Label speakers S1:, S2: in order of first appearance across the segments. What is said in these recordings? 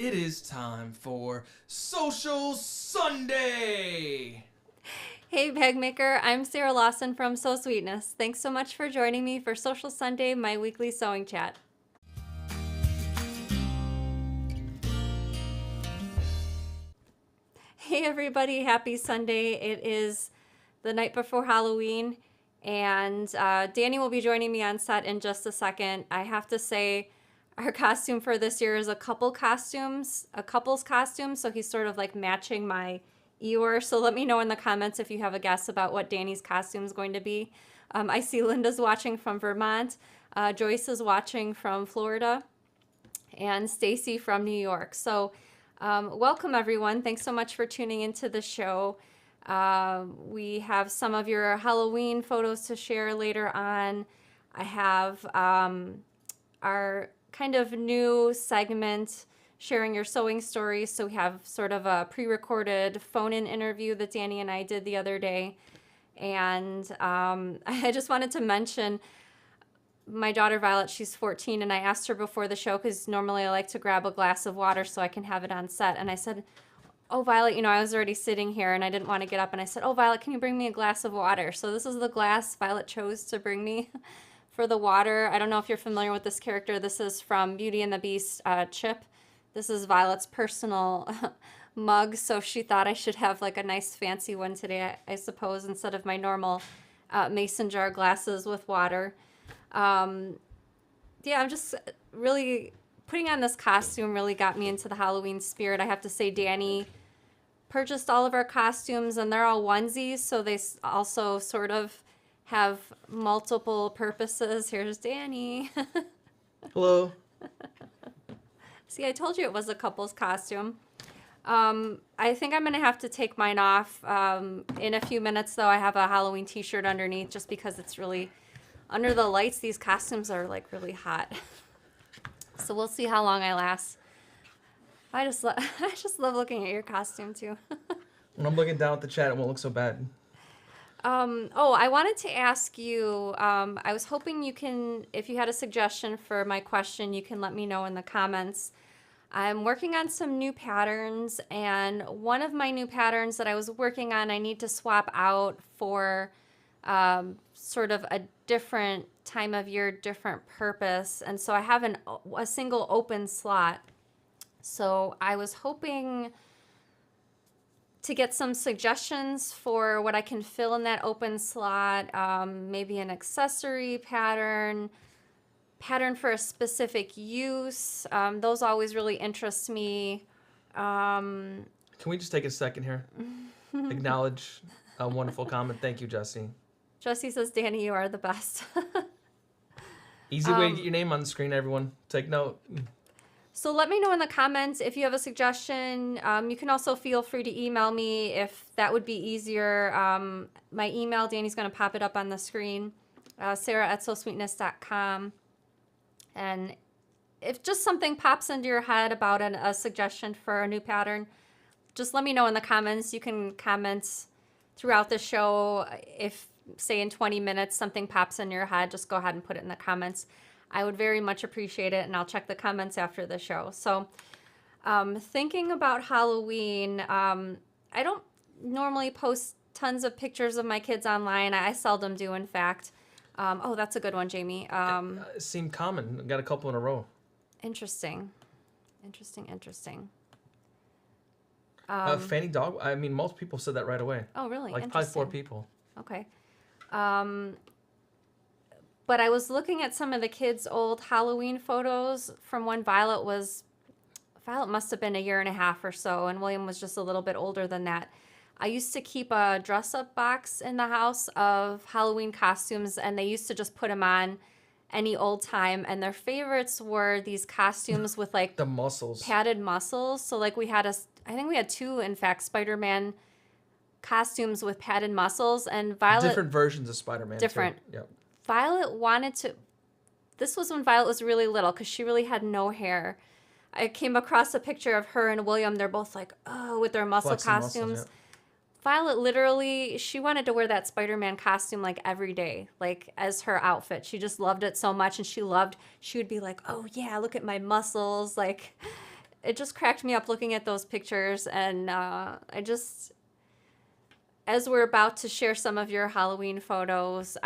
S1: It is time for Social Sunday!
S2: Hey Pegmaker, I'm Sarah Lawson from Sew Sweetness. Thanks so much for joining me for Social Sunday, my weekly sewing chat. Hey everybody, happy Sunday. It is the night before Halloween, and Danny will be joining me on set in just a second. I have to say, our costume for this year is a couple's costume, so he's sort of like matching my Eeyore. So let me know in the comments if you have a guess about what Danny's costume is going to be. I see Linda's watching from Vermont, Joyce is watching from Florida, and Stacy from New York. So welcome everyone. Thanks so much for tuning into the show. We have some of your Halloween photos to share later on. I have our kind of new segment, sharing your sewing stories. So we have sort of a pre-recorded phone-in interview that Danny and I did the other day. And I just wanted to mention my daughter Violet, she's 14, and I asked her before the show, because normally I like to grab a glass of water so I can have it on set. And I said, oh, Violet, you know, I was already sitting here and I didn't want to get up. And I said, oh, Violet, can you bring me a glass of water? So this is the glass Violet chose to bring me for the water. I don't know if you're familiar with this character. This is from Beauty and the Beast, Chip. This is Violet's personal mug, so she thought I should have like a nice fancy one today, I suppose, instead of my normal mason jar glasses with water. Yeah, I'm just really putting on this costume really got me into the Halloween spirit. I have to say, Danny purchased all of our costumes, and they're all onesies, so they also sort of have multiple purposes. Here's Danny.
S1: Hello.
S2: See, I told you it was a couple's costume. I think I'm going to have to take mine off in a few minutes, though. I have a Halloween t-shirt underneath just because it's really, under the lights, these costumes are like really hot. So we'll see how long I last. I just love looking at your costume, too.
S1: When I'm looking down at the chat, it won't look so bad.
S2: Oh, I wanted to ask you, I was hoping you can, if you had a suggestion for my question, you can let me know in the comments. I'm working on some new patterns, and one of my new patterns that I was working on, I need to swap out for sort of a different time of year, different purpose. And so I have a single open slot. So I was hoping to get some suggestions for what I can fill in that open slot, maybe an accessory pattern for a specific use. Those always really interest me.
S1: Can we just take a second here? Acknowledge a wonderful comment. Thank you, Jesse.
S2: Jesse says, Danny, you are the best.
S1: Easy way to get your name on the screen, everyone. Take note.
S2: So let me know in the comments if you have a suggestion. You can also feel free to email me if that would be easier. My email, Danny's going to pop it up on the screen, sarah@sewsweetness.com. And if just something pops into your head about a suggestion for a new pattern, just let me know in the comments. You can comment throughout the show. If, say, in 20 minutes something pops in your head, just go ahead and put it in the comments. I would very much appreciate it, and I'll check the comments after the show. So thinking about Halloween, I don't normally post tons of pictures of my kids online. I seldom do, in fact. Oh, that's a good one, Jamie.
S1: Seemed common. Got a couple in a row.
S2: Interesting. Interesting.
S1: Fanny dog. I mean, most people said that right away.
S2: Oh, really?
S1: Like probably 4 people.
S2: Okay. But I was looking at some of the kids' old Halloween photos from when Violet must have been a year and a half or so, and William was just a little bit older than that. I used to keep a dress-up box in the house of Halloween costumes, and they used to just put them on any old time, and their favorites were these costumes with like
S1: the muscles,
S2: padded muscles. So like I think we had 2, in fact, Spider-Man costumes with padded muscles, and Violet...
S1: Different versions of Spider-Man.
S2: Different.
S1: Too. Yep.
S2: Violet wanted to... This was when Violet was really little, because she really had no hair. I came across a picture of her and William. They're both like, oh, with their muscle
S1: Flexing
S2: costumes.
S1: Muscles, yeah.
S2: Violet literally, she wanted to wear that Spider-Man costume like every day, like as her outfit. She just loved it so much, and she would be like, oh yeah, look at my muscles. Like, it just cracked me up looking at those pictures, and as we're about to share some of your Halloween photos,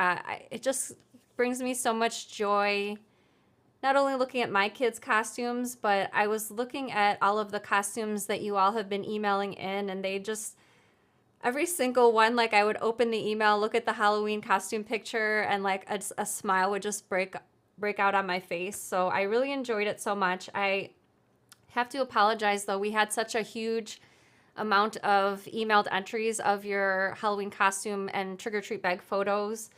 S2: it just brings me so much joy. Not only looking at my kids' costumes, but I was looking at all of the costumes that you all have been emailing in, and they just, every single one, like I would open the email, look at the Halloween costume picture, and like a smile would just break out on my face. So I really enjoyed it so much. I have to apologize though. We had such a huge amount of emailed entries of your Halloween costume and trick or treat bag photos.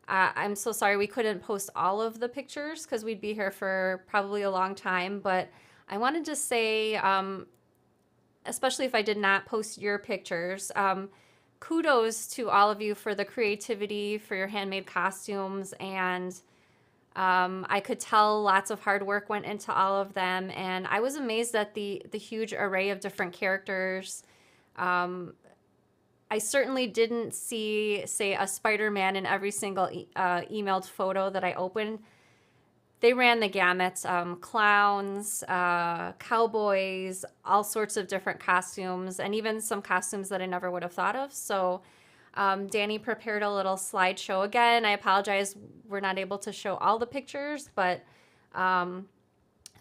S2: I'm so sorry we couldn't post all of the pictures because we'd be here for probably a long time. But I wanted to say, especially if I did not post your pictures, kudos to all of you for the creativity, for your handmade costumes. And I could tell lots of hard work went into all of them. And I was amazed at the huge array of different characters. I certainly didn't see, say, a Spider-Man in every single emailed photo that I opened. They ran the gamut. Clowns, cowboys, all sorts of different costumes, and even some costumes that I never would have thought of. So Danny prepared a little slideshow. Again, I apologize we're not able to show all the pictures, but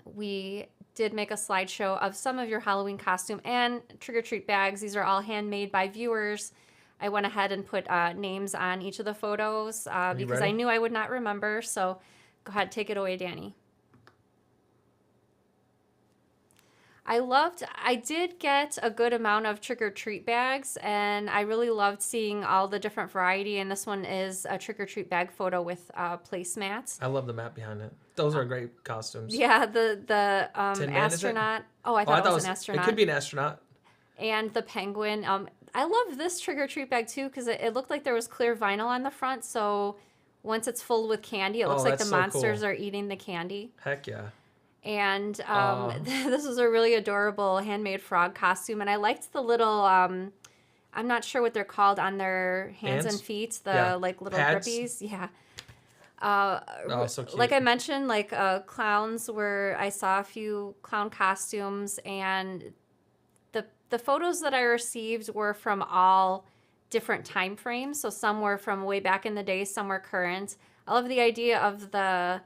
S2: we did make a slideshow of some of your Halloween costume and trick-or-treat bags. These are all handmade by viewers. I went ahead and put names on each of the photos because I knew I would not remember. So go ahead, take it away, Danny. I did get a good amount of trick-or-treat bags, and I really loved seeing all the different variety, and this one is a trick-or-treat bag photo with placemats.
S1: I love the map behind it. Those are great costumes.
S2: Yeah, the
S1: Tin Man,
S2: astronaut. Oh, I thought it was an astronaut.
S1: It could be an astronaut.
S2: And the penguin. I love this trick-or-treat bag, too, because it looked like there was clear vinyl on the front, so once it's filled with candy, it looks like the monsters are eating the candy.
S1: Heck yeah.
S2: And this is a really adorable handmade frog costume. And I liked the little, I'm not sure what they're called on their hands and feet, the like little
S1: pads.
S2: grippies. Yeah.
S1: So cute.
S2: Like I mentioned, like clowns I saw a few clown costumes, and the photos that I received were from all different time frames. So some were from way back in the day, some were current. I love the idea of the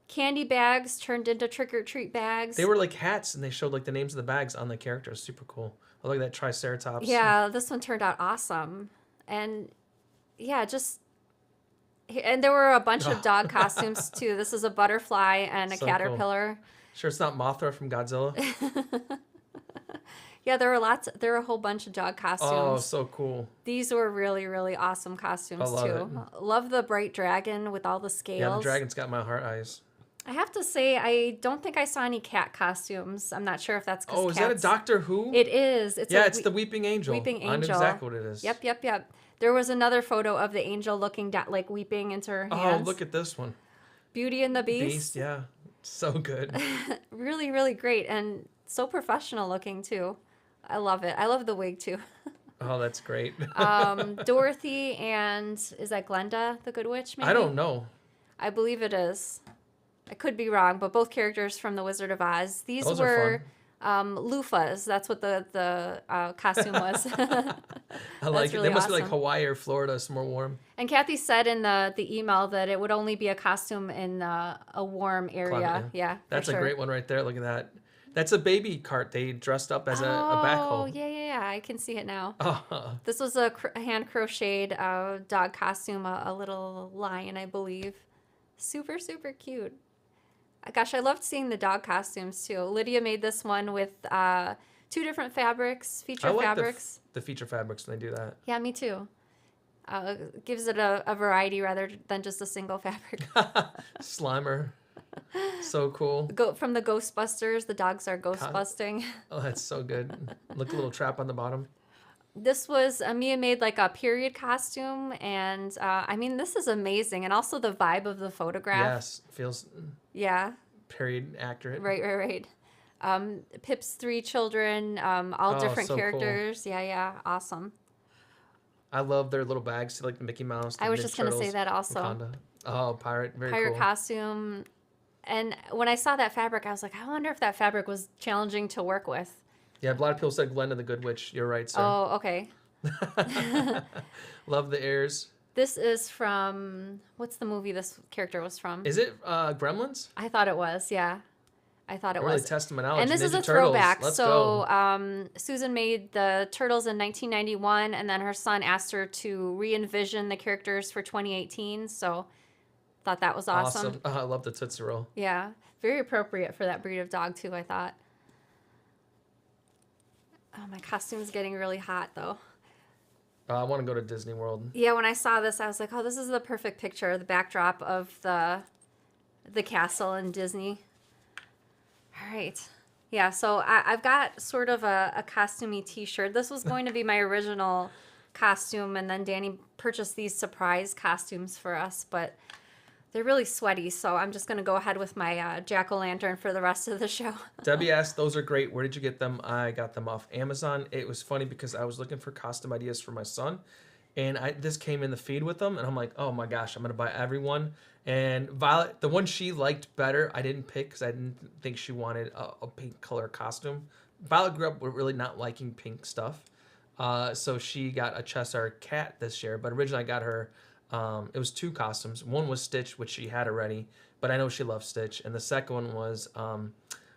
S2: candy bags turned into trick-or-treat bags.
S1: They were like hats, and they showed like the names of the bags on the characters. Super cool. I like that Triceratops.
S2: Yeah, this one turned out awesome. And yeah, and there were a bunch of dog costumes too. This is a butterfly and a caterpillar.
S1: Cool. Sure it's not Mothra from Godzilla?
S2: Yeah, there were a whole bunch of dog costumes.
S1: Oh, so cool.
S2: These were really, really awesome costumes too. Love the bright dragon with all the scales.
S1: Yeah, the dragon's got my heart eyes.
S2: I have to say, I don't think I saw any cat costumes. I'm not sure if that's because
S1: is that a Doctor Who?
S2: It is.
S1: It's the Weeping Angel.
S2: Weeping Angel.
S1: I know exactly what it is.
S2: Yep. There was another photo of the angel looking down, like weeping into her hands.
S1: Oh, look at this one.
S2: Beauty and the Beast.
S1: Yeah. So good.
S2: Really, really great. And so professional looking, too. I love it. I love the wig, too.
S1: Oh, that's great.
S2: Dorothy and, is that Glenda, the Good Witch, maybe?
S1: I don't know.
S2: I believe it is. I could be wrong, but both characters from The Wizard of Oz. Those were loofahs. That's what the costume was.
S1: I like
S2: really
S1: it. They must be
S2: awesome.
S1: like Hawaii or Florida, somewhere warm.
S2: And Kathy said in the email that it would only be a costume in a warm area.
S1: Climate,
S2: yeah,
S1: that's a great one right there. Look at that. That's a baby cart. They dressed up as a backhoe.
S2: Oh, yeah. I can see it now.
S1: Oh.
S2: This was a hand crocheted dog costume, a little lion, I believe. Super, super cute. Gosh, I loved seeing the dog costumes too. Lydia made this one with 2 different fabrics, feature fabrics.
S1: The feature fabrics when they do that.
S2: Yeah, me too. Gives it a variety rather than just a single fabric.
S1: Slimer. So cool.
S2: From the Ghostbusters, the dogs are ghost busting.
S1: Oh, that's so good. Look, a little trap on the bottom.
S2: This was, Mia made like a period costume, and I mean, this is amazing. And also the vibe of the photograph.
S1: Yes, feels period accurate.
S2: Right. Pip's 3 children, all different characters. Cool. Yeah, awesome.
S1: I love their little bags, like the Mickey Mouse.
S2: I was just going to say that also.
S1: Wakanda. Oh, pirate, very
S2: pirate
S1: cool.
S2: Costume. And when I saw that fabric, I was like, I wonder if that fabric was challenging to work with.
S1: Yeah, a lot of people said Glenda the Good Witch. You're right, sir.
S2: Oh, okay.
S1: Love the airs.
S2: This is from, what's the movie this character was from?
S1: Is it Gremlins?
S2: I thought it was, yeah. I thought it
S1: Really
S2: was.
S1: testing my knowledge.
S2: And this
S1: Ninja
S2: is a
S1: Turtles.
S2: throwback.
S1: Let's
S2: So
S1: go.
S2: Susan made the Turtles in 1991, and then her son asked her to re-envision the characters for 2018. So thought that was awesome.
S1: I love the Tootsie Roll.
S2: Yeah, very appropriate for that breed of dog too, I thought. Oh, my costume's getting really hot though.
S1: I want to go to Disney World.
S2: Yeah, when I saw this, I was like, oh, this is the perfect picture, the backdrop of the castle in Disney. All right. Yeah, so I've got sort of a costumey t-shirt. This was going to be my original costume, and then Danny purchased these surprise costumes for us, but they're really sweaty, so I'm just going to go ahead with my jack-o'-lantern for the rest of the show.
S1: Debbie asked, those are great. Where did you get them? I got them off Amazon. It was funny because I was looking for costume ideas for my son, and this came in the feed with them, and I'm like, oh my gosh, I'm going to buy everyone. And Violet, the one she liked better, I didn't pick because I didn't think she wanted a pink color costume. Violet grew up with really not liking pink stuff, so she got a Cheshire cat this year, but originally I got her... it was 2 costumes. One was Stitch, which she had already, but I know she loves Stitch. And the second one was,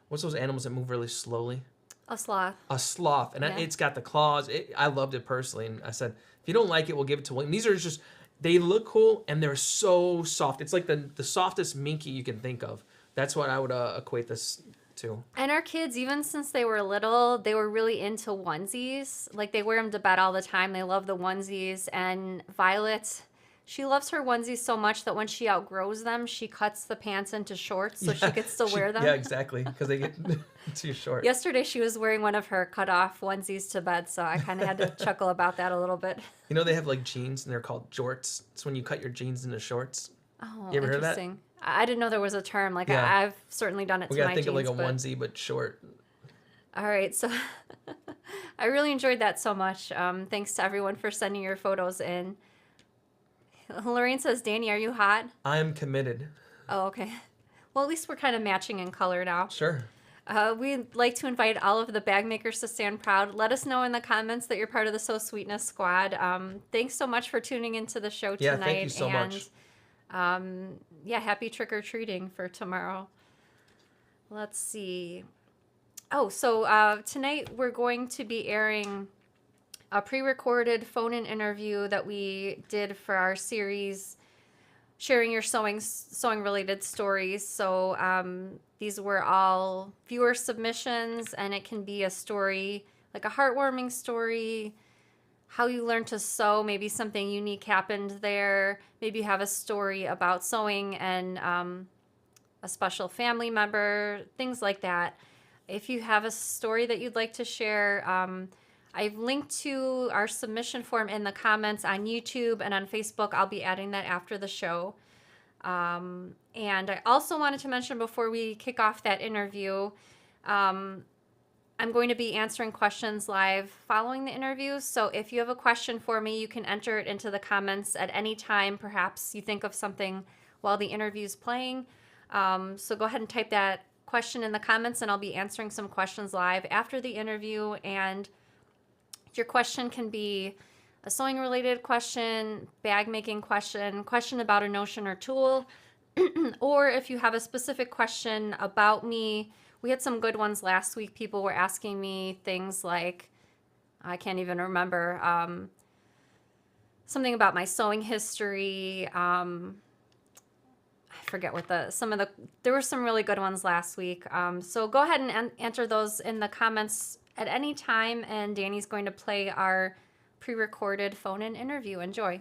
S1: what's those animals that move really slowly?
S2: A sloth.
S1: A sloth. And
S2: Yeah.
S1: it's got the claws. I loved it personally. And I said, if you don't like it, we'll give it to William. These are just, they look cool and they're so soft. It's like the softest minky you can think of. That's what I would equate this to.
S2: And our kids, even since they were little, they were really into onesies. Like, they wear them to bed all the time. They love the onesies. And Violet... she loves her onesies so much that when she outgrows them, she cuts the pants into shorts so she could still wear them.
S1: Yeah, exactly, because they get too short.
S2: Yesterday, she was wearing one of her cut-off onesies to bed, so I kind of had to chuckle about that a little bit.
S1: You know, they have like jeans, and they're called jorts. It's when you cut your jeans into shorts.
S2: Oh,
S1: You ever heard of that?
S2: interesting. I didn't know there was a term. Like,
S1: Yeah.
S2: I've certainly done it
S1: We
S2: to
S1: gotta
S2: my
S1: think
S2: jeans.
S1: of like a
S2: but...
S1: onesie, but short.
S2: All right, so I really enjoyed that so much. Thanks to everyone for sending your photos in. Lorraine says, Danny, are you hot?
S1: I'm committed.
S2: Oh, okay. Well, at least we're kind of matching in color now.
S1: Sure.
S2: We'd like to invite all of the bag makers to stand proud. Let us know in the comments that you're part of the So Sweetness Squad. Thanks so much for tuning into the show tonight.
S1: Yeah, thank you so much.
S2: Yeah, happy trick-or-treating for tomorrow. Let's see. Oh, so tonight we're going to be airing a pre-recorded phone-in interview that we did for our series, Sharing Your Sewing-Related Stories. So these were all viewer submissions, and it can be a story, like a heartwarming story, how you learned to sew, maybe something unique happened there, maybe you have a story about sewing and a special family member, things like that. If you have a story that you'd like to share, I've linked to our submission form in the comments on YouTube and on Facebook. I'll be adding that after the show. And I also wanted to mention before we kick off that interview, I'm going to be answering questions live following the interview. So if you have a question for me, you can enter it into the comments at any time. Perhaps you think of something while the interview's playing. So go ahead and type that question in the comments, and I'll be answering some questions live after the interview. And your question can be a sewing related question, bag making question about a notion or tool, or if you have a specific question about me. We had some good ones last week. People were asking me things like, I can't even remember, something about my sewing history. I forget what there were some really good ones last week. So go ahead and enter those in the comments at any time, and Danny's going to play our pre-recorded phone-in interview. Enjoy.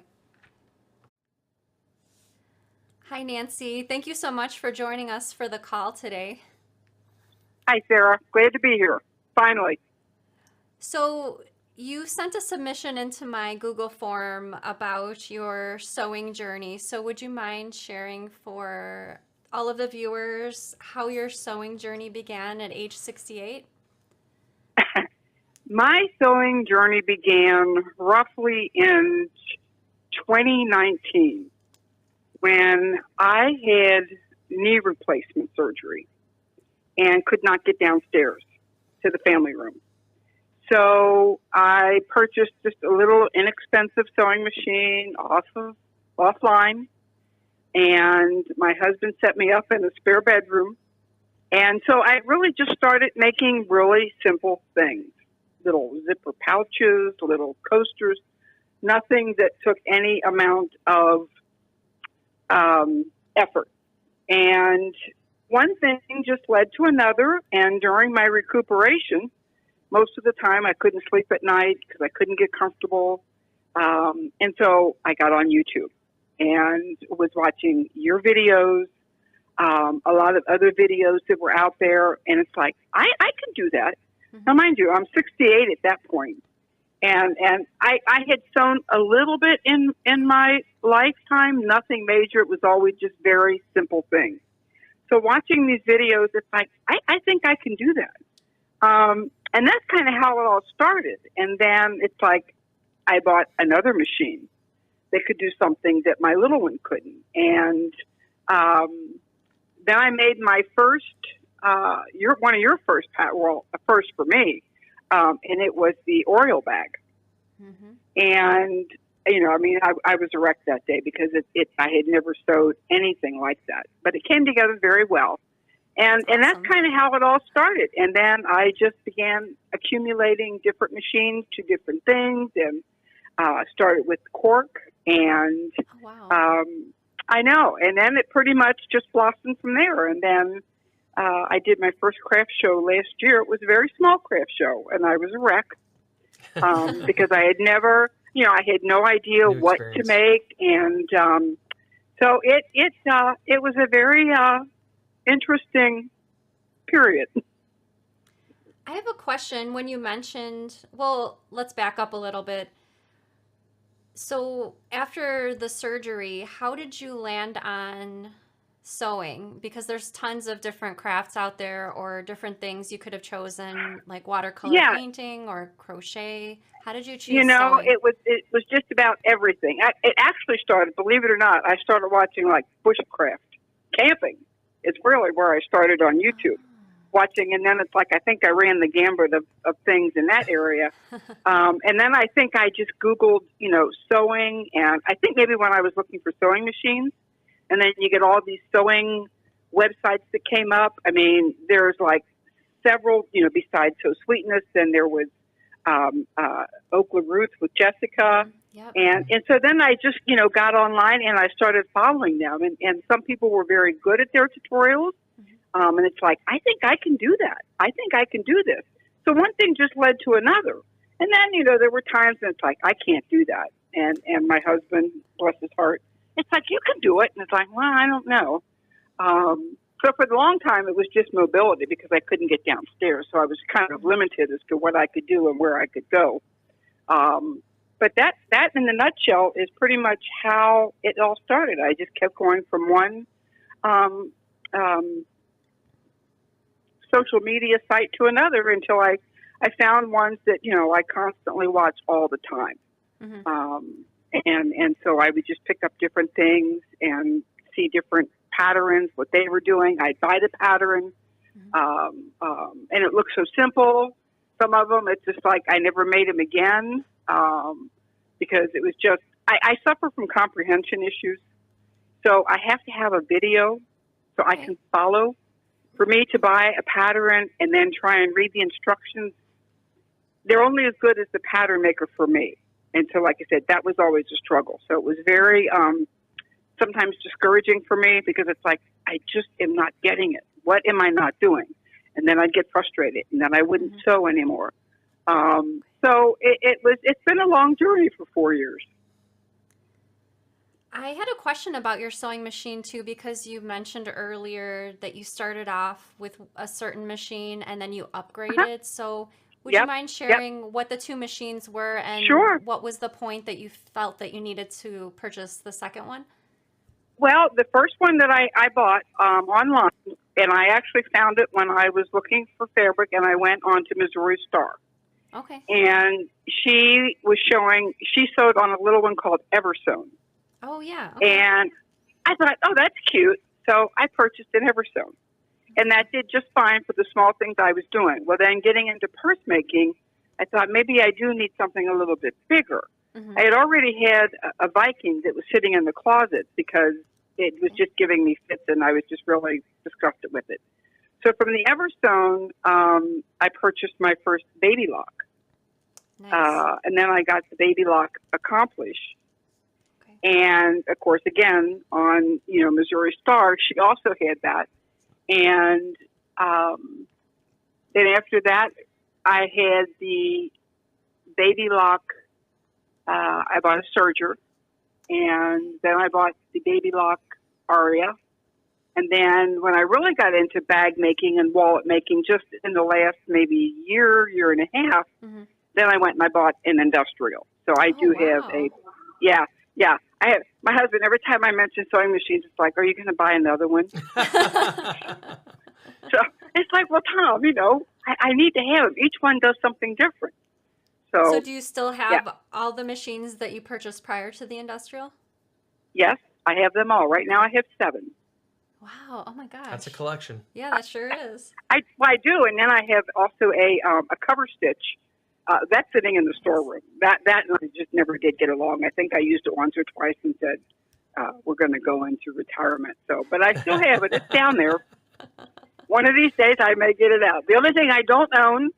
S2: Hi, Nancy. Thank you so much for joining us for the call today.
S3: Hi, Sarah. Glad to be here. Finally.
S2: So you sent a submission into my Google form about your sewing journey. So would you mind sharing for all of the viewers how your sewing journey began at age 68?
S3: My sewing journey began roughly in 2019 when I had knee replacement surgery and could not get downstairs to the family room. So I purchased just a little inexpensive sewing machine offline, and my husband set me up in a spare bedroom. And so I really just started making really simple things, little zipper pouches, little coasters, nothing that took any amount of effort. And one thing just led to another, and during my recuperation, most of the time I couldn't sleep at night because I couldn't get comfortable. And so I got on YouTube and was watching your videos, a lot of other videos that were out there. And it's like, I can do that. Mm-hmm. Now, mind you, I'm 68 at that point. And I had sewn a little bit in my lifetime, nothing major. It was always just very simple things. So watching these videos, it's like, I think I can do that. And that's kind of how it all started. And then it's like I bought another machine that could do something that my little one couldn't. And then I made my first, one of your first, a first for me, and it was the Oreo bag. Mm-hmm. And, I was a wreck that day because I had never sewed anything like that. But it came together very well. And that's kind of how it all started. And then I just began accumulating different machines to different things, and started with cork. And I know. And then it pretty much just blossomed from there. And then I did my first craft show last year. It was a very small craft show, and I was a wreck because I had never, I had no idea what to make. And so it was a very interesting period.
S2: I have a question. When you mentioned, well, let's back up a little bit. So after the surgery, how did you land on sewing? Because there's tons of different crafts out there, or different things you could have chosen, like watercolor painting or crochet. How did you choose sewing?
S3: It was just about everything. It actually started, believe it or not, I started watching like bushcraft, camping. It's really where I started on YouTube, watching, and then it's like I think I ran the gambit of things in that area. And then I think I just Googled, sewing, and I think maybe when I was looking for sewing machines, and then you get all these sewing websites that came up. I mean, there's like several, besides So Sweetness, and there was Oakland Roots with Jessica. Yep. And so then I just, got online and I started following them. And some people were very good at their tutorials. Mm-hmm. And it's like, I think I can do that. I think I can do this. So one thing just led to another. And then, there were times when it's like, I can't do that. And my husband, bless his heart, it's like, you can do it. And it's like, well, I don't know. So for the long time, it was just mobility because I couldn't get downstairs. So I was kind of limited as to what I could do and where I could go. But that in a nutshell is pretty much how it all started. I just kept going from one social media site to another until I found ones that, I constantly watch all the time. Mm-hmm. And so I would just pick up different things and see different patterns, what they were doing. I'd buy the pattern, and it looked so simple. Some of them, it's just like I never made them again because it was just, I suffer from comprehension issues. So I have to have a video so I can follow. For me to buy a pattern and then try and read the instructions, they're only as good as the pattern maker for me. And so, like I said, that was always a struggle. So it was very sometimes discouraging for me because it's like, I just am not getting it. What am I not doing? And then I'd get frustrated, and then I wouldn't sew anymore. So it's been a long journey for 4 years.
S2: I had a question about your sewing machine too, because you mentioned earlier that you started off with a certain machine and then you upgraded. So would you mind sharing what the two machines were and what was the point that you felt that you needed to purchase the second one?
S3: Well, the first one that I bought online, and I actually found it when I was looking for fabric, and I went on to Missouri Star.
S2: Okay.
S3: And she sewed on a little one called Eversewn.
S2: Oh, yeah. Okay.
S3: And I thought, oh, that's cute. So I purchased an Everstone. And that did just fine for the small things I was doing. Well, then getting into purse making, I thought maybe I do need something a little bit bigger.
S2: Mm-hmm.
S3: I had already had a Viking that was sitting in the closet because it was just giving me fits, and I was just really disgusted with it. So from the Everstone, I purchased my first baby lock.
S2: Nice.
S3: And then I got the baby lock Accomplish.
S2: Okay.
S3: And, of course, again, on, Missouri Star, she also had that. And then after that, I had the baby lock. I bought a Serger. And then I bought the baby lock Aria. And then when I really got into bag making and wallet making, just in the last maybe year and a half,
S2: Mm-hmm.
S3: then I went and I bought an industrial. So I do have yeah. I have my husband. Every time I mention sewing machines, it's like, "Are you going to buy another one?" So it's like, "Well, Tom, I need to have them. Each one does something different."
S2: So do you still have all the machines that you purchased prior to the industrial?
S3: Yes, I have them all. Right now, I have 7.
S2: Wow! Oh my gosh,
S1: That's a collection.
S2: Yeah, that sure is.
S3: I do, and then I have also a cover stitch. That's sitting in the storeroom. That and I just never did get along. I think I used it once or twice and said, we're going to go into retirement. So, but I still have it. It's down there. One of these days I may get it out. The only thing I don't own,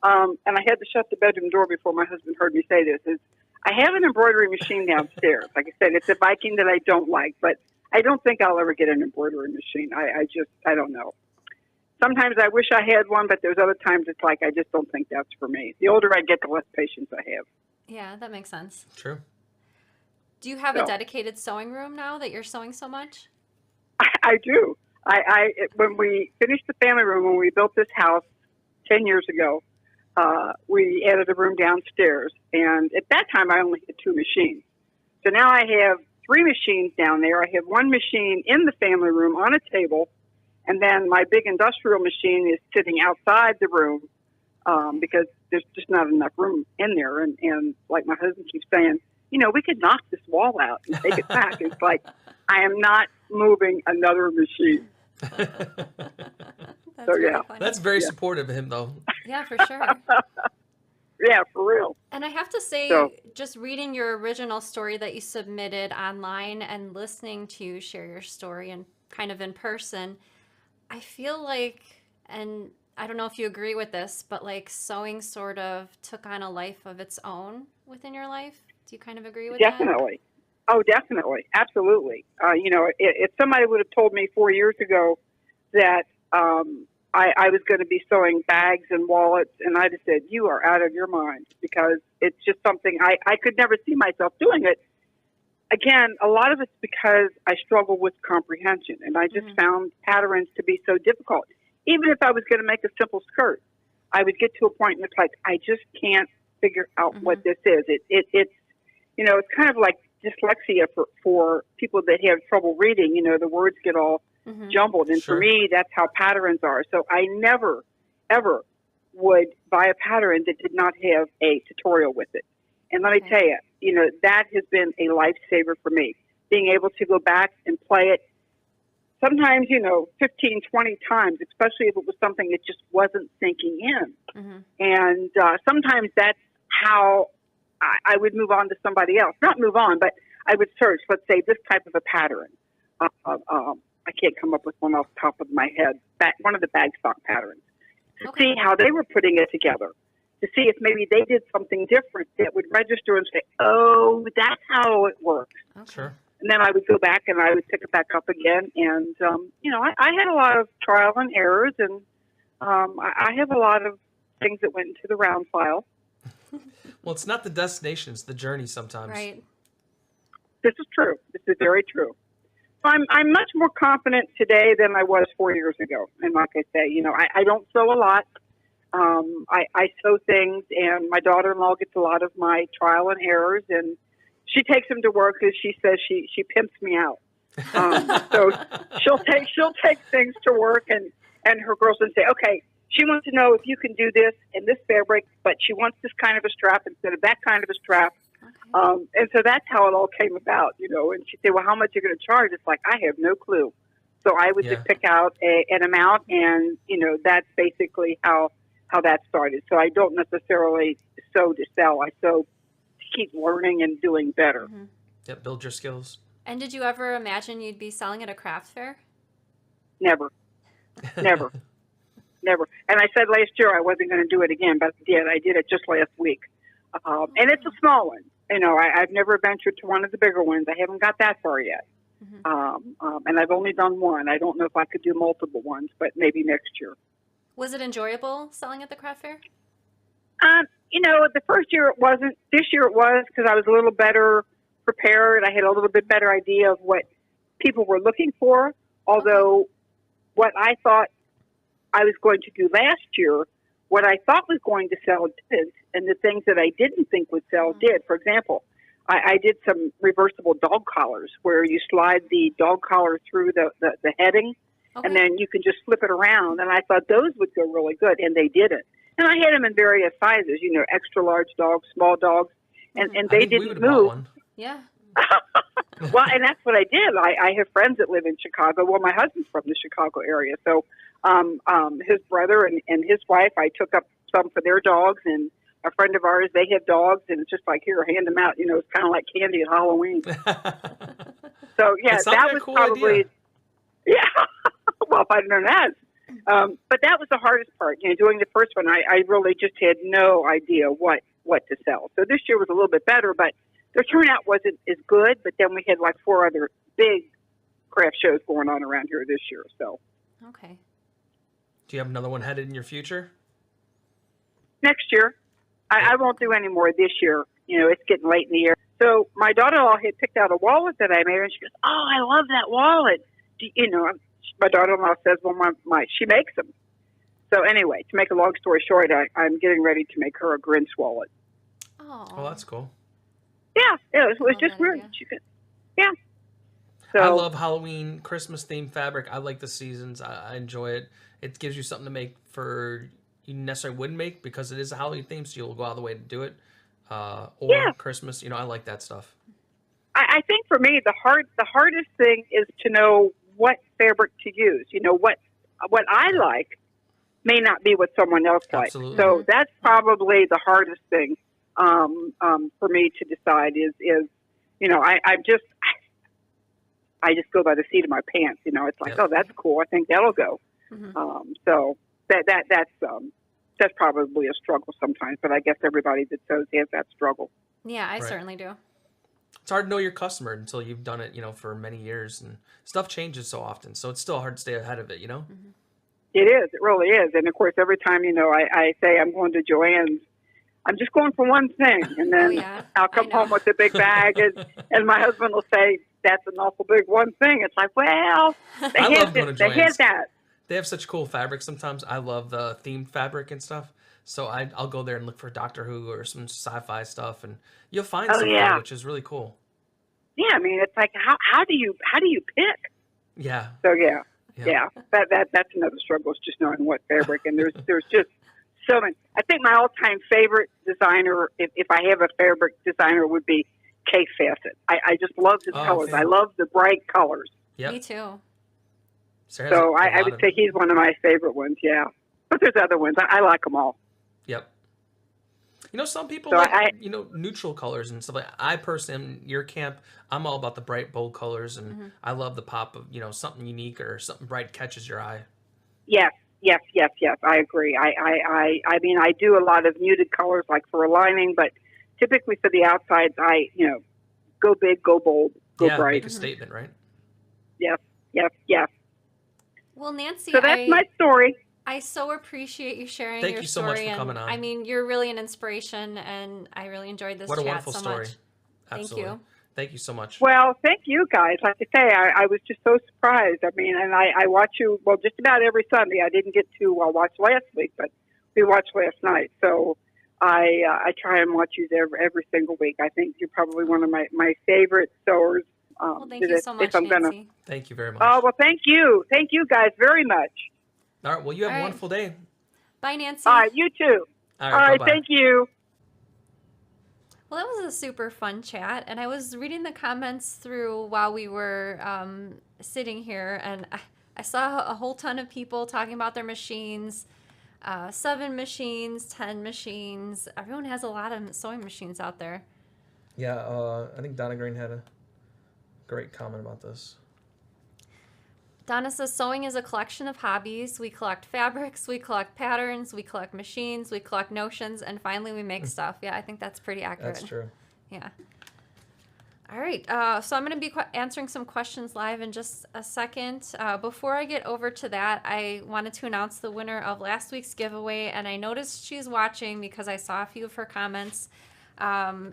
S3: and I had to shut the bedroom door before my husband heard me say this, is I have an embroidery machine downstairs. Like I said, it's a Viking that I don't like, but I don't think I'll ever get an embroidery machine. I don't know. Sometimes I wish I had one, but there's other times it's like I just don't think that's for me. The older I get, the less patience I have.
S2: Yeah, that makes sense.
S1: True.
S2: Do you have a dedicated sewing room now that you're sewing so much?
S3: I do. When we finished the family room, when we built this house 10 years ago, we added a room downstairs. And at that time, I only had 2 machines. So now I have 3 machines down there. I have 1 machine in the family room on a table. And then my big industrial machine is sitting outside the room because there's just not enough room in there. And like my husband keeps saying, we could knock this wall out and take it back. It's like, I am not moving another machine.
S2: That's really funny.
S1: That's very supportive of him, though.
S2: Yeah, for sure.
S3: Yeah, for real.
S2: And I have to say, just reading your original story that you submitted online and listening to you share your story and kind of in person, I feel like, and I don't know if you agree with this, but like sewing sort of took on a life of its own within your life. Do you kind of agree with that?
S3: Definitely. Oh, definitely. Absolutely. If somebody would have told me 4 years ago that I was going to be sewing bags and wallets, and I'd have said, you are out of your mind, because it's just something I could never see myself doing it. Again, a lot of it's because I struggle with comprehension, and I just found patterns to be so difficult. Even if I was going to make a simple skirt, I would get to a point and it's like, I just can't figure out what this is. It's kind of like dyslexia for people that have trouble reading. The words get all jumbled. And for me, that's how patterns are. So I never, ever would buy a pattern that did not have a tutorial with it. And let me tell you, that has been a lifesaver for me, being able to go back and play it sometimes, 15, 20 times, especially if it was something that just wasn't sinking in. And sometimes that's how I would move on to somebody else. Not move on, but I would search, let's say, this type of a pattern. I can't come up with one off the top of my head. One of the bag stock patterns. To see how they were putting it together. To see if maybe they did something different that would register and say, oh, that's how it works.
S1: Sure.
S3: And then I would go back and I would pick it back up again. And, I had a lot of trial and errors, and I have a lot of things that went into the round file.
S1: Well, it's not the destination, it's the journey sometimes.
S2: Right.
S3: This is true. This is very true. So I'm much more confident today than I was 4 years ago. And like I say, I don't sew a lot. I sew things, and my daughter-in-law gets a lot of my trial and errors, and she takes them to work because she says she pimps me out. So she'll take things to work, and her girls will say, okay, she wants to know if you can do this in this fabric, but she wants this kind of a strap instead of that kind of a strap. And so that's how it all came about, And she'd say, well, how much are you going to charge? It's like, I have no clue. So I would
S1: Yeah.
S3: just pick out an amount, and that's basically how that started. So I don't necessarily sew to sell. I sew to keep learning and doing better.
S2: Mm-hmm.
S1: Yep. Build your skills.
S2: And did you ever imagine you'd be selling at a craft fair?
S3: Never, never, never. And I said last year I wasn't going to do it again, but I did. I did it just last week, and it's a small one. I've never ventured to one of the bigger ones. I haven't got that far yet. And I've only done one. I don't know if I could do multiple ones, but maybe next year.
S2: Was it enjoyable selling at the craft fair?
S3: The first year it wasn't. This year it was, because I was a little better prepared. I had a little bit better idea of what people were looking for. Although what I thought I was going to do last year, what I thought was going to sell did, and the things that I didn't think would sell did. For example, I did some reversible dog collars where you slide the dog collar through the heading, and then you can just flip it around. And I thought those would go really good, and they didn't. And I had them in various sizes, extra large dogs, small dogs, and they didn't move.
S1: One.
S2: Yeah.
S3: Well, and that's what I did. I have friends that live in Chicago. Well, my husband's from the Chicago area, so his brother and his wife, I took up some for their dogs, and a friend of ours, they have dogs, and it's just like, here, hand them out. It's kind of like candy at Halloween. So, yeah, that was
S1: cool
S3: probably,
S1: idea.
S3: Yeah, well, if I'd known that. But that was the hardest part. Doing the first one, I really just had no idea what to sell. So this year was a little bit better, but the turnout wasn't as good. But then we had like 4 other big craft shows going on around here this year. So
S2: Okay.
S1: Do you have another one headed in your future?
S3: next year, I won't do any more this year. It's getting late in the year. So my daughter-in-law had picked out a wallet that I made, and she goes, "Oh, I love that wallet." My daughter-in-law says, "Well, she makes them." So anyway, to make a long story short, I'm getting ready to make her a Grinch wallet.
S2: Oh,
S1: That's cool.
S3: Yeah, it was
S2: Love
S3: just
S2: that
S3: weird.
S2: idea.
S3: Yeah. So
S1: I love Halloween, Christmas themed fabric. I like the seasons. I enjoy it. It gives you something to make for you necessarily wouldn't make because it is a Halloween theme, so you'll go out of the way to do it. Or Christmas, I like that stuff.
S3: I think for me, the hardest thing is to know what fabric to use. What I like may not be what someone else likes.
S1: Absolutely.
S3: So that's probably the hardest thing for me to decide is I just go by the seat of my pants. It's like, oh, that's cool. I think that'll go. So that's probably a struggle sometimes. But I guess everybody that sews has that struggle.
S2: yeah, I
S1: Right.
S2: certainly do.
S1: It's hard to know your customer until you've done it, for many years, and stuff changes so often. So it's still hard to stay ahead of it,
S3: It is. It really is. And of course, every time I say I'm going to Joann's, I'm just going for one thing, and then
S2: yeah.
S3: I'll come home with a big bag, and my husband will say, "That's an awful big one thing." It's like, well, they
S1: I
S3: had
S1: love going to
S3: they had
S1: Joann's.
S3: that.
S1: They have such cool fabric sometimes. I love the themed fabric and stuff. So I'll go there and look for Doctor Who or some sci-fi stuff, and you'll find something, which is really cool.
S3: Yeah, I mean, it's like how do you pick?
S1: Yeah.
S3: So yeah. That's another struggle. Is just knowing what fabric, and there's just so many. I think my all-time favorite designer, if I have a fabric designer, would be Kay Fassett. I just love his colors.
S1: Okay.
S3: I love the bright colors.
S1: Yep.
S2: Me too.
S3: So I would say he's one of my favorite ones. Yeah, but there's other ones. I like them all.
S1: Yep. Some people
S3: So
S1: like, neutral colors and stuff like that. I personally am in your camp. I'm all about the bright, bold colors, and I love the pop of, something unique or something bright catches your eye.
S3: Yes. I agree. I mean, I do a lot of muted colors, like for a lining, but typically for the outsides, I go big, go bold, go bright.
S1: Make a statement, right?
S3: Yes.
S2: Well, Nancy,
S3: So that's my story.
S2: I so appreciate you sharing
S1: Thank
S2: your
S1: you so
S2: story.
S1: much for coming on.
S2: I mean, you're really an inspiration, and I really enjoyed this
S1: What a
S2: chat
S1: wonderful
S2: so
S1: story.
S2: much.
S1: Absolutely.
S2: Thank you.
S1: Thank you so much.
S3: Well, thank you guys. Like I say, I was just so surprised. I mean, and I watch you, just about every Sunday. I didn't get to watch last week, but we watched last night. So I try and watch you every single week. I think you're probably one of my favorite sewers.
S2: Well, thank you so much, Nancy.
S1: Thank you very much.
S3: Oh, well, thank you. Thank you guys very much.
S1: All right. Well, you have
S2: All
S1: a
S2: right.
S1: wonderful day.
S2: Bye, Nancy.
S3: All right, you too.
S1: All
S3: All
S1: right.
S3: right,
S1: Bye-bye.
S3: thank you.
S2: Well, that was a super fun chat, and I was reading the comments through while we were sitting here, and I saw a whole ton of people talking about their machines. 7 machines, 10 machines. Everyone has a lot of sewing machines out there.
S1: Yeah, I think Donna Green had a great comment about this.
S2: Donna says sewing is a collection of hobbies. We collect fabrics, we collect patterns, we collect machines, we collect notions, and finally we make stuff. Yeah, I think that's pretty accurate.
S1: That's true.
S2: Yeah. All right. So I'm going to be answering some questions live in just a second. Before I get over to that, I wanted to announce the winner of last week's giveaway, and I noticed she's watching because I saw a few of her comments.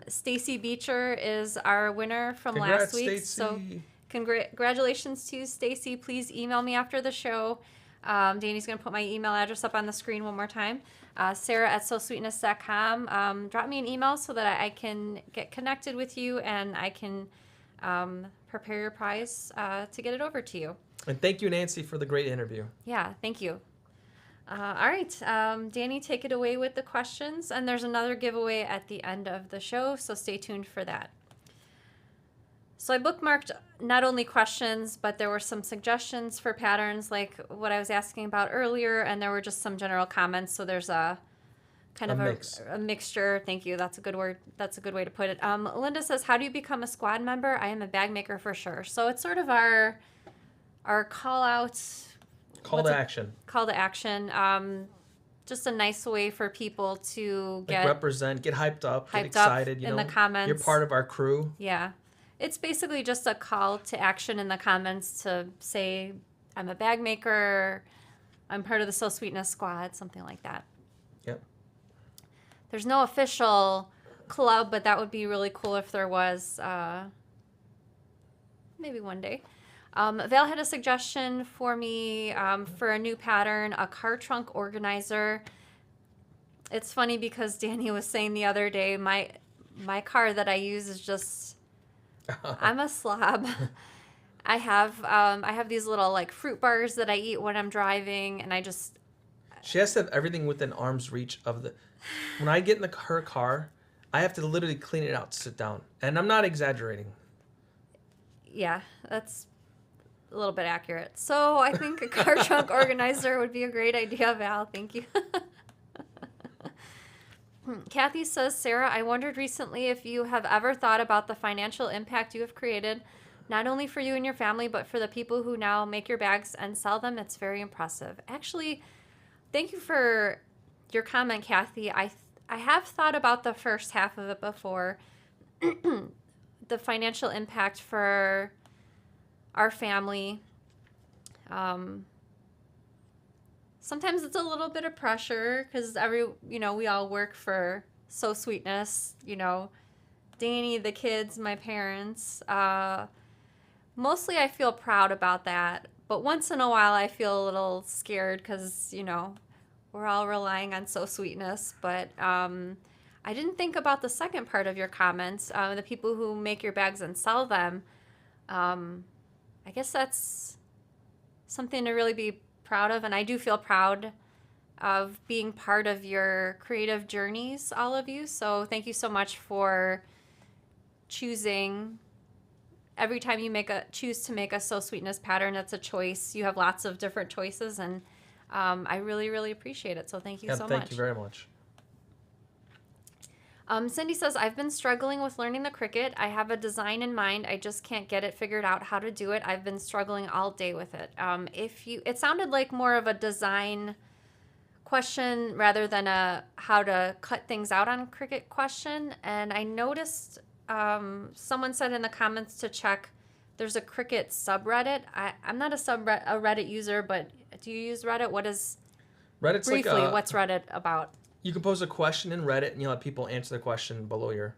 S2: Stacy Beecher is our winner from last week.
S1: Stacey.
S2: So congratulations to you, Stacy. Please email me after the show. Danny's going to put my email address up on the screen one more time. Sarah at sewsweetness.com. Drop me an email so that I can get connected with you and I can prepare your prize to get it over to you.
S1: And thank you, Nancy, for the great interview.
S2: Yeah, thank you. All right, Danny, take it away with the questions. And there's another giveaway at the end of the show, so stay tuned for that. So I bookmarked not only questions, but there were some suggestions for patterns like what I was asking about earlier, and there were just some general comments. So there's a kind of a mixture. Thank you. That's a good word. That's a good way to put it. Linda says, how do you become a squad member? I am a bag maker for sure. So it's sort of our call out.
S1: Call to action.
S2: Call to action. Just a nice way for people to get
S1: represent, get hyped up, get excited.
S2: In the comments.
S1: You're part of our crew.
S2: Yeah. It's basically just a call to action in the comments to say, I'm a bag maker, I'm part of the Sew Sweetness squad, something like that.
S1: Yep.
S2: There's no official club, but that would be really cool if there was, maybe one day. Val had a suggestion for me for a new pattern, a car trunk organizer. It's funny because Danny was saying the other day, my car that I use is just... I'm a slob. I have these little like fruit bars that I eat when I'm driving, and I just.
S1: She has to have everything within arm's reach of the. When I get in her car, I have to literally clean it out to sit down, and I'm not exaggerating.
S2: Yeah, that's a little bit accurate. So I think a car trunk organizer would be a great idea, Val. Thank you. Kathy says, Sarah, I wondered recently if you have ever thought about the financial impact you have created, not only for you and your family, but for the people who now make your bags and sell them. It's very impressive. Actually, thank you for your comment, Kathy. I have thought about the first half of it before, the financial impact for our family. Sometimes it's a little bit of pressure because we all work for Sew Sweetness, Danny, the kids, my parents. Mostly I feel proud about that, but once in a while I feel a little scared because, we're all relying on Sew Sweetness. But I didn't think about the second part of your comments, the people who make your bags and sell them. I guess that's something to really be proud of, and I do feel proud of being part of your creative journeys, all of you. So thank you so much for choosing. Every time you choose to make a Sew Sweetness pattern, that's a choice. You have lots of different choices, and I really, really appreciate it. So thank you so much.
S1: Thank you very much.
S2: Cindy says, I've been struggling with learning the Cricut. I have a design in mind. I just can't get it figured out how to do it. I've been struggling all day with it. It sounded like more of a design question rather than a how to cut things out on Cricut question. And I noticed someone said in the comments to check there's a Cricut subreddit. I'm not a Reddit user, but do you use Reddit? What is
S1: Reddit's
S2: briefly
S1: like
S2: what's Reddit about?
S1: You can post a question in Reddit and you let people answer the question below your.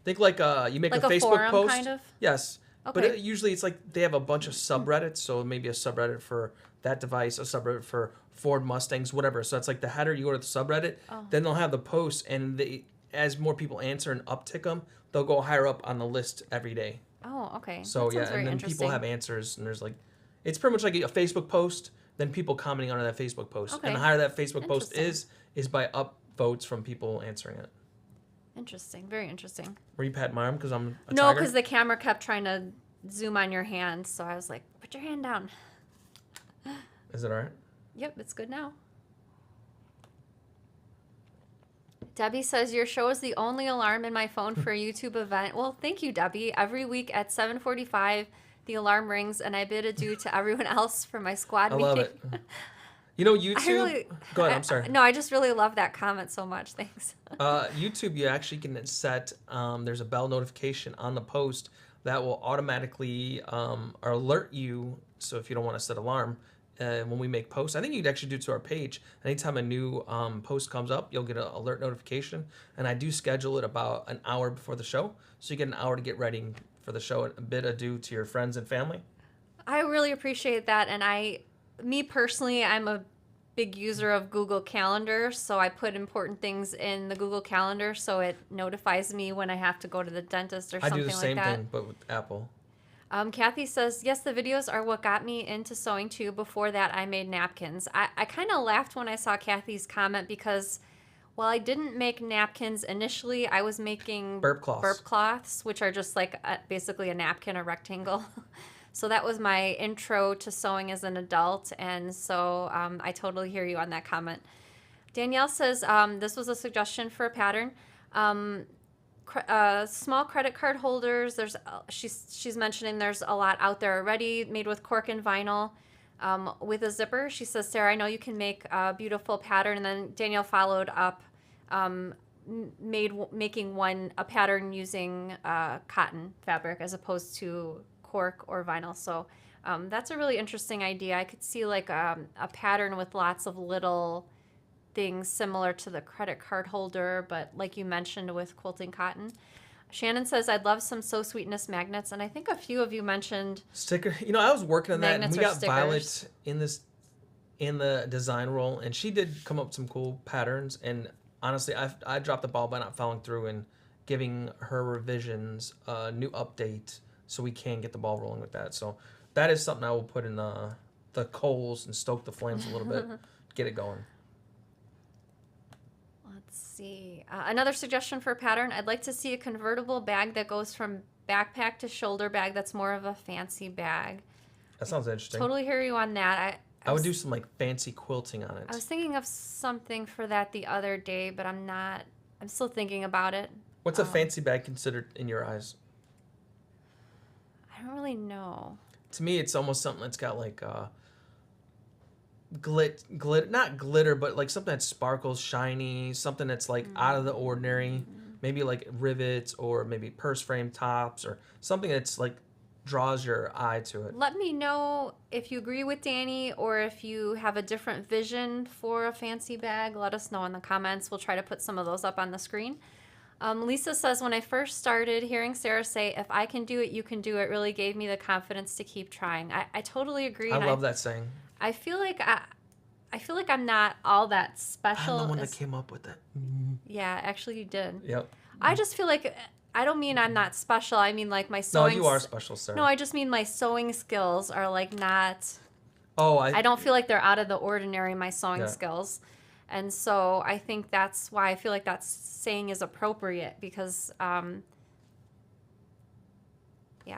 S1: Think like you make
S2: like
S1: a
S2: a
S1: Facebook
S2: forum,
S1: post.
S2: kind of?
S1: Yes.
S2: Okay.
S1: But usually it's like they have a bunch of subreddits, so maybe a subreddit for that device, a subreddit for Ford Mustangs, whatever. So it's like the header, you go to the subreddit, then they'll have the posts, and as more people answer and uptick them, they'll go higher up on the list every day.
S2: Oh, okay.
S1: So
S2: that sounds very
S1: and then
S2: interesting.
S1: people have answers, and there's like, it's pretty much like a Facebook post, then people commenting on that Facebook post.
S2: Okay.
S1: And the higher that Facebook post is by upvotes from people answering it.
S2: Interesting. Very interesting.
S1: Were you patting my arm because I'm a
S2: No,
S1: tiger?
S2: because the camera kept trying to zoom on your hand, so I was like, put your hand down.
S1: Is it all right?
S2: Yep, it's good now. Debbie says, your show is the only alarm in my phone for a YouTube event. Well, thank you, Debbie. Every week at 7:45, the alarm rings, and I bid adieu to everyone else for my squad
S1: I
S2: meeting.
S1: love it. You know,
S2: I
S1: YouTube.
S2: really,
S1: Go ahead. I'm sorry.
S2: No, I just really love that comment so much. Thanks.
S1: YouTube, you actually can set. There's a bell notification on the post that will automatically alert you. So if you don't want to set alarm, when we make posts, I think you'd actually do it to our page. Anytime a new post comes up, you'll get an alert notification. And I do schedule it about an hour before the show, so you get an hour to get ready for the show. A bit adieu to your friends and family.
S2: I really appreciate that, and me personally, I'm a big user of Google Calendar, so I put important things in the Google Calendar so it notifies me when I have to go to the dentist or
S1: I
S2: something
S1: do the same
S2: like that.
S1: thing, but with Apple.
S2: Kathy says, yes, the videos are what got me into sewing too. Before that, I made napkins. I kind of laughed when I saw Kathy's comment because while I didn't make napkins initially, I was making
S1: Burp cloths.
S2: which are just like basically a napkin, a rectangle. So that was my intro to sewing as an adult, and so I totally hear you on that comment. Danielle says this was a suggestion for a pattern. Small credit card holders. She's mentioning there's a lot out there already made with cork and vinyl with a zipper. She says, Sarah, I know you can make a beautiful pattern. And then Danielle followed up making a pattern using cotton fabric as opposed to cork or vinyl. So that's a really interesting idea. I could see like a pattern with lots of little things similar to the credit card holder, but like you mentioned with quilting cotton. Shannon says, I'd love some So Sweetness magnets, and I think a few of you mentioned
S1: sticker. You know, I was working on that, and we got
S2: stickers.
S1: Violet in the design role, and she did come up with some cool patterns. And honestly, I dropped the ball by not following through and giving her revisions a new update so we can get the ball rolling with that. So that is something I will put in the coals and stoke the flames a little bit, get it going.
S2: Let's see. Another suggestion for a pattern. I'd like to see a convertible bag that goes from backpack to shoulder bag. That's more of a fancy bag.
S1: That sounds interesting.
S2: Totally hear you on that.
S1: I would do some like fancy quilting on it.
S2: I was thinking of something for that the other day, but I'm still thinking about it.
S1: What's a fancy bag considered in your eyes?
S2: I don't really know.
S1: To me, it's almost something that's got like glitter, not glitter, but like something that sparkles, shiny, something that's like out of the ordinary. Maybe like rivets or maybe purse frame tops or something that's like draws your eye to it.
S2: Let me know if you agree with Danny or if you have a different vision for a fancy bag. Let us know in the comments. We'll try to put some of those up on the screen. Lisa says, when I first started hearing Sarah say, if I can do it, you can do it, really gave me the confidence to keep trying. I totally agree.
S1: I love that saying.
S2: I feel like I'm not all that special.
S1: I'm the one that came up with it.
S2: Yeah, actually you did.
S1: Yep.
S2: I just feel like, I don't mean I'm not special. I mean like my sewing.
S1: No, you are special, Sarah.
S2: No, I just mean my sewing skills are like not.
S1: Oh,
S2: I don't feel like they're out of the ordinary, my sewing skills. And so I think that's why I feel like that saying is appropriate because, I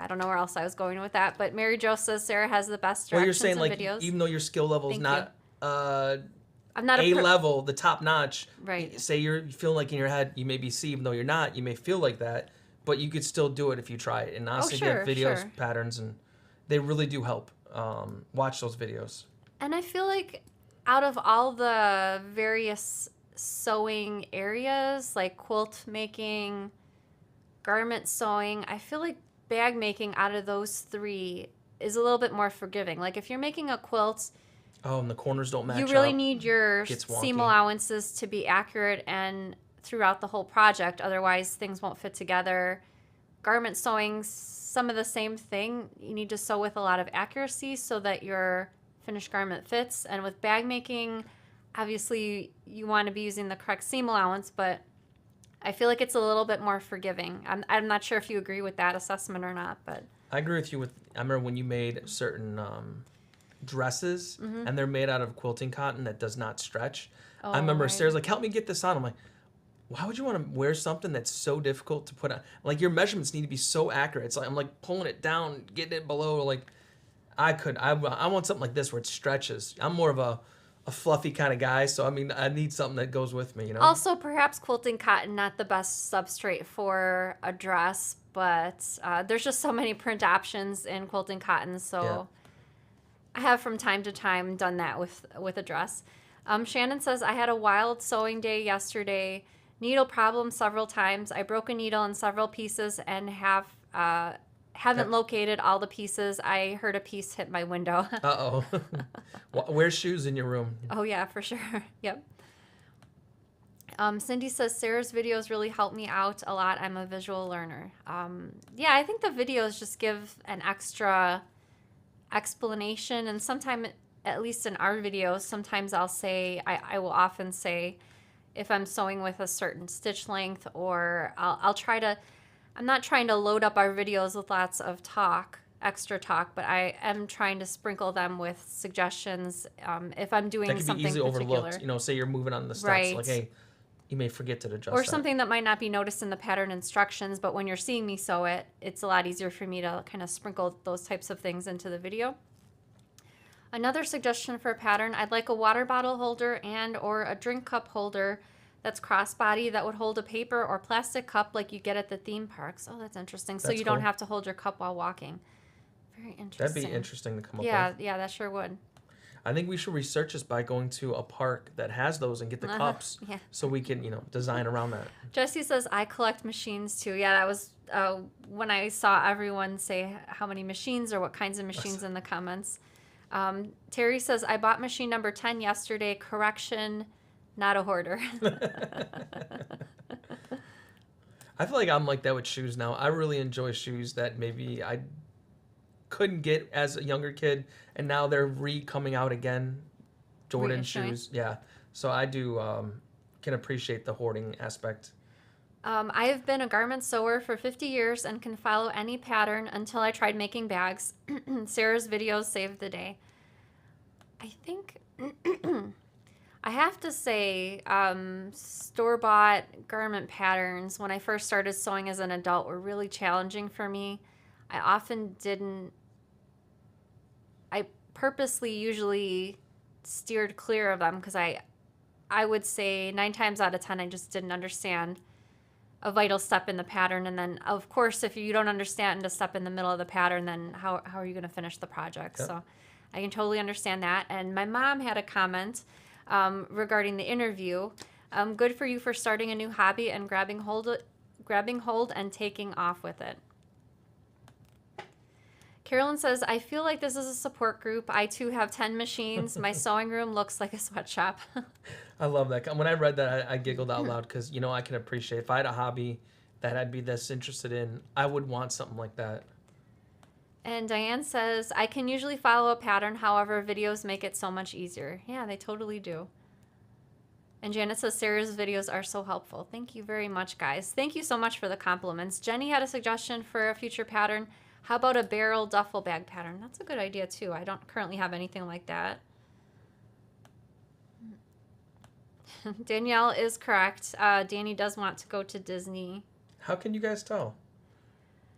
S2: don't know where else I was going with that. But Mary Jo says Sarah has the best directions
S1: well, you're saying like
S2: videos.
S1: even though your skill level is not
S2: I'm not
S1: level, the top notch.
S2: Right.
S1: Say you feel like in your head you may be C, even though you're not. You may feel like that, but you could still do it if you try it. And honestly, they have videos, patterns, and they really do help. Watch those videos.
S2: And I feel like out of all the various sewing areas, like quilt making, garment sewing, I feel like bag making out of those three is a little bit more forgiving. Like if you're making a quilt,
S1: and the corners don't match up.
S2: You really need your seam allowances to be accurate and throughout the whole project. Otherwise, things won't fit together. Garment sewing, some of the same thing. You need to sew with a lot of accuracy so that your finished garment fits. And with bag making, obviously, you want to be using the correct seam allowance, but I feel like it's a little bit more forgiving. I'm not sure if you agree with that assessment or not, but
S1: I agree with you. I remember when you made certain dresses, and they're made out of quilting cotton that does not stretch. I remember Sarah's like, help me get this on. I'm like, why would you want to wear something that's so difficult to put on? Like, your measurements need to be so accurate. It's like, I'm like pulling it down, getting it below. Like, I want something like this where it stretches. I'm more of a fluffy kind of guy, so I mean, I need something that goes with me, you know?
S2: Also, perhaps quilting cotton, not the best substrate for a dress, but there's just so many print options in quilting cotton, so
S1: Yeah.
S2: I have from time to time done that with a dress. Shannon says, I had a wild sewing day yesterday. Needle problem several times. I broke a needle in several pieces and haven't located all the pieces. I heard a piece hit my window.
S1: Uh-oh. Wear shoes in your room.
S2: Oh, yeah, for sure. Yep. Cindy says, Sarah's videos really help me out a lot. I'm a visual learner. Yeah, I think the videos just give an extra explanation. And sometimes, at least in our videos, sometimes I will often say, if I'm sewing with a certain stitch length, or I'll try to, I'm not trying to load up our videos with lots of extra talk, but I am trying to sprinkle them with suggestions if I'm doing
S1: That could
S2: something
S1: be easily
S2: particular.
S1: overlooked. You know, say you're moving on the steps,
S2: Right.
S1: like, hey, you may forget to adjust
S2: Or
S1: that.
S2: something that might not be noticed in the pattern instructions, but when you're seeing me sew it, it's a lot easier for me to kind of sprinkle those types of things into the video. Another suggestion for a pattern, I'd like a water bottle holder and or a drink cup holder that's crossbody that would hold a paper or plastic cup like you get at the theme parks. Oh, that's interesting. So
S1: That's
S2: you don't
S1: cool.
S2: have to hold your cup while walking. Very interesting.
S1: That'd be interesting to come up
S2: Yeah,
S1: with.
S2: yeah, that sure would.
S1: I think we should research this by going to a park that has those and get the cups
S2: Yeah.
S1: so we can, design around that.
S2: Jesse says, I collect machines too. Yeah, that was when I saw everyone say how many machines or what kinds of machines in the comments. Terry says, I bought machine number 10 yesterday. Correction, not a hoarder.
S1: I feel like I'm like that with shoes now. I really enjoy shoes that maybe I couldn't get as a younger kid, and now they're coming out again. Jordan
S2: Reissuing.
S1: shoes, yeah. So I do can appreciate the hoarding aspect.
S2: I have been a garment sewer for 50 years and can follow any pattern until I tried making bags. Sarah's videos saved the day. I think I have to say store-bought garment patterns when I first started sewing as an adult were really challenging for me. I purposely usually steered clear of them because I would say 9 times out of 10 I just didn't understand a vital step in the pattern. And then, of course, if you don't understand a step in the middle of the pattern, then how are you going to finish the project?
S1: Yep.
S2: So I can totally understand that. And my mom had a comment regarding the interview. Good for you for starting a new hobby and grabbing hold and taking off with it. Carolyn says, I feel like this is a support group. I too have 10 machines. My sewing room looks like a sweatshop.
S1: I love that. When I read that, I giggled out loud because, I can appreciate if I had a hobby that I'd be this interested in, I would want something like that.
S2: And Diane says, I can usually follow a pattern. However, videos make it so much easier. Yeah, they totally do. And Janet says, Sarah's videos are so helpful. Thank you very much, guys. Thank you so much for the compliments. Jenny had a suggestion for a future pattern. How about a barrel duffel bag pattern? That's a good idea, too. I don't currently have anything like that. Danielle is correct. Danny does want to go to Disney.
S1: How can you guys tell?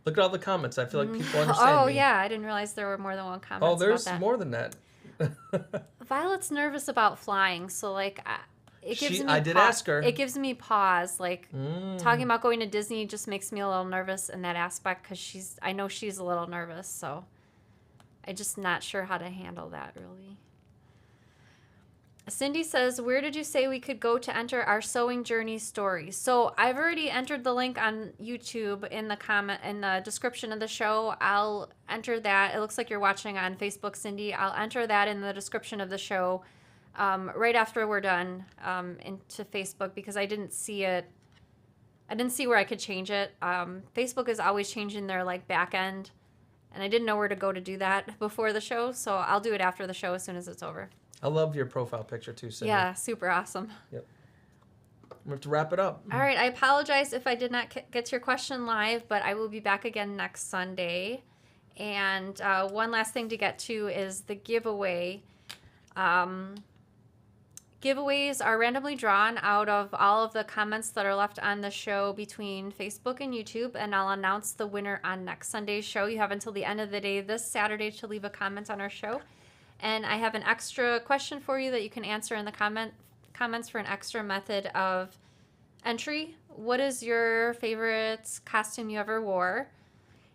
S1: Look at all the comments. I feel like people understand me.
S2: Yeah. I didn't realize there were more than one comment.
S1: Oh, there's
S2: about that.
S1: more than that.
S2: Violet's nervous about flying, so like it gives me.
S1: I did ask her.
S2: It gives me pause. Like talking about going to Disney just makes me a little nervous in that aspect because I know she's a little nervous, so I'm just not sure how to handle that really. Cindy says, where did you say we could go to enter our sewing journey story? So I've already entered the link on YouTube in the description of the show. I'll enter that. It looks like you're watching on Facebook, Cindy. I'll enter that in the description of the show right after we're done into Facebook because I didn't see it. I didn't see where I could change it. Facebook is always changing their back end, and I didn't know where to go to do that before the show. So I'll do it after the show as soon as it's over.
S1: I love your profile picture too, Cindy.
S2: Yeah, super awesome.
S1: Yep. We have to wrap it up.
S2: All right, I apologize if I did not get to your question live, but I will be back again next Sunday. And one last thing to get to is the giveaway. giveaways are randomly drawn out of all of the comments that are left on the show between Facebook and YouTube, and I'll announce the winner on next Sunday's show. You have until the end of the day this Saturday to leave a comment on our show. And I have an extra question for you that you can answer in the comments for an extra method of entry. What is your favorite costume you ever wore?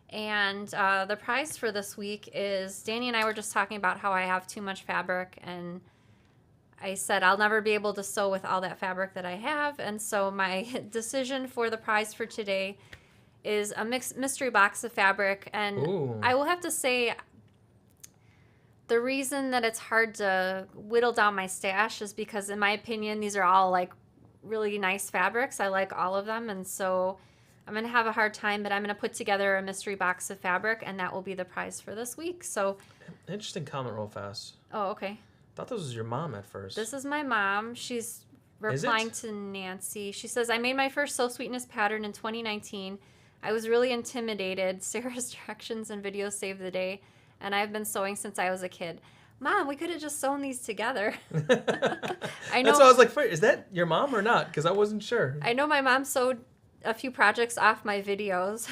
S2: And the prize for this week is, Danny and I were just talking about how I have too much fabric, and I said I'll never be able to sew with all that fabric that I have. And so my decision for the prize for today is a mystery box of fabric. And
S1: Ooh.
S2: I will have to say, the reason that it's hard to whittle down my stash is because, in my opinion, these are all like really nice fabrics. I like all of them. And so I'm going to have a hard time, but I'm going to put together a mystery box of fabric, and that will be the prize for this week. So,
S1: Interesting comment real fast.
S2: oh, okay.
S1: Thought this was your mom at first.
S2: This is my mom. She's replying to Nancy. She says, I made my first Sew Sweetness pattern in 2019. I was really intimidated. Sarah's directions and videos saved the day, and I've been sewing since I was a kid. Mom, we could have just sewn these together. I know.
S1: That's why I was like, is that your mom or not? Because I wasn't sure.
S2: I know my mom sewed a few projects off my videos.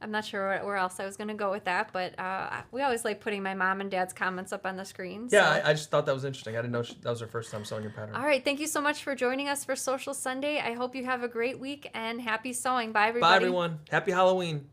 S2: I'm not sure where else I was going to go with that, but we always like putting my mom and dad's comments up on the screen.
S1: Yeah,
S2: so.
S1: I just thought that was interesting. I didn't know that was her first time sewing your pattern.
S2: All right. Thank you so much for joining us for Sewcial Sunday. I hope you have a great week and happy sewing. Bye, everybody.
S1: Bye, everyone. Happy Halloween.